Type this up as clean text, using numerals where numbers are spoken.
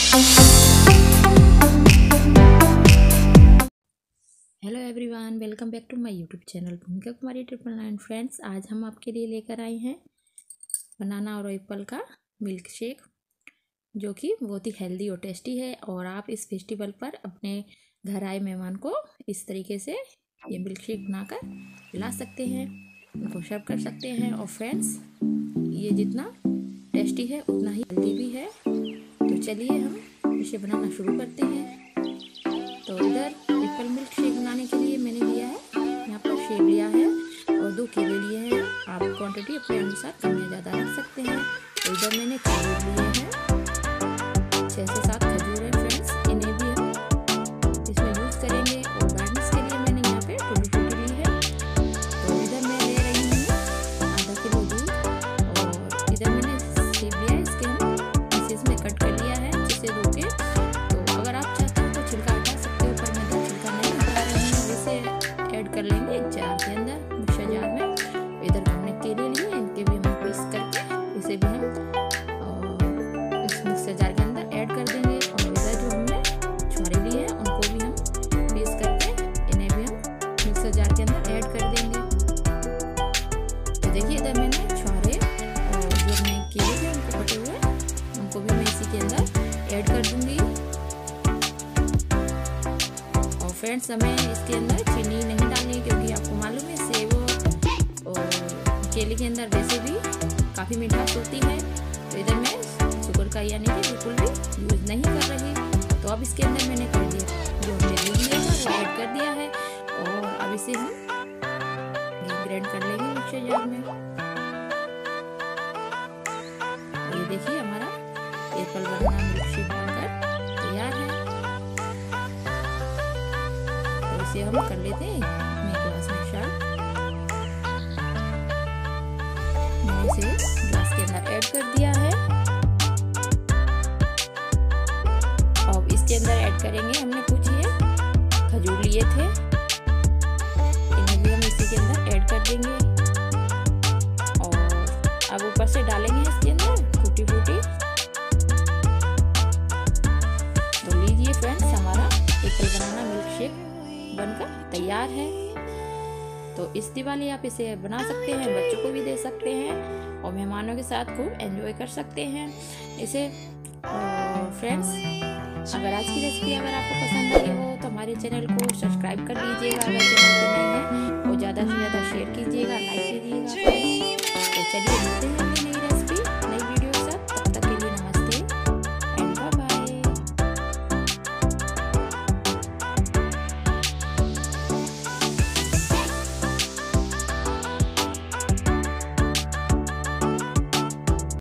Hello everyone, welcome back to my YouTube channel Bhumika Kumari 999। Friends, आज हम आपके लिए लेकर आए हैं बनाना और एप्पल का मिल्क शेक, जो कि बहुत ही हेल्दी और टेस्टी है। और आप इस फेस्टिवल पर अपने घर आए मेहमान को इस तरीके से ये मिल्क शेक बनाकर पिला सकते हैं, उनको सर्व कर सकते हैं। और फ्रेंड्स, ये जितना टेस्टी है उतना ही हेल्दी भी है। तो चलिए हम इसे बनाना शुरू करते हैं। तो इधर एप्पल मिल्क शेक बनाने के लिए मैंने लिया है, यहाँ पर सेब लिया है और 2 केले लिए हैं। आप क्वांटिटी अपने अनुसार कम या ज़्यादा रख सकते हैं। तो इधर मैंने खजूर लिए हैं, 6 से 7 खजूर है फ्रेंड्स, इन्हें भी हम इसमें यूज़ करेंगे। और गार्निश के लिए मैंने यहाँ पे टूटी फ्रूटी ली है। तो इधर मैं ले रही हूँ आधा किलो दूध। और इधर मैंने सेब लिया है, इसके हम पीसेस में कट कर लिया है जिसे धो के। तो अगर आप चाहते हो तो छिलका हटा सकते हो, पर मैं तो छिलका नहीं हटा रही हूँ। इसे ऐड कर लेंगे एक जार के अंदर, मिक्सर जार में। इधर हमने केले लिए, इनके भी हम पीस करके इसे भी हम इस मिक्सर जार के अंदर ऐड कर देंगे। और इधर जो हमने छोरे लिए हैं उनको भी हम पीस करके इन्हें भी हम मिक्सर जार के अंदर ऐड कर देंगे। तो देखिए, इधर मैंने छोरे और जो मैं केले थे उनको कटे हुए उनको भी मैं इसी के अंदर ऐड कर दूंगी। और फ्रेंड्स, हमें इसके अंदर चीनी नहीं डालनी, क्योंकि आपको मालूम है सेब और केले के अंदर वैसे भी काफ़ी मिठास होती है। तो इधर मैं शुगर का यानी कि बिल्कुल भी यूज़ नहीं कर रही। तो अब इसके अंदर मैंने कर दिया, जो हमने दूध लिया था वो ऐड कर दिया है। और अब इसे हम ग्राइंड कर लेंगे मिक्सर जार में। ये देखिए, हमारा एप्पल बनाना मिल्क शेक बनकर तैयार है। तो इसे हम कर लेते हैं अपने ग्लास में शार्ट। मैंने इसे ग्लास के अंदर ऐड कर दिया है। अब इसके अंदर ऐड करेंगे, हमने कुछ ये खजूर लिए थे, इन्हें भी हम इसी के अंदर ऐड कर देंगे। और अब ऊपर से डालेंगे इसके अंदर टूटी फ्रूटी। तो लीजिए फ्रेंड्स, हमारा एप्पल बनाना मिल्क शेक बनकर तैयार है। तो इस दिवाली आप इसे बना सकते हैं, बच्चों को भी दे सकते हैं और मेहमानों के साथ खूब एंजॉय कर सकते हैं इसे। फ्रेंड्स, अगर आज की रेसिपी अगर आपको पसंद आई हो तो हमारे चैनल को सब्सक्राइब कर लीजिएगा अगर चैनल पे नए हैं, और ज़्यादा से ज़्यादा शेयर कीजिएगा, लाइक कीजिएगा। तो चलिए मिलते हैं।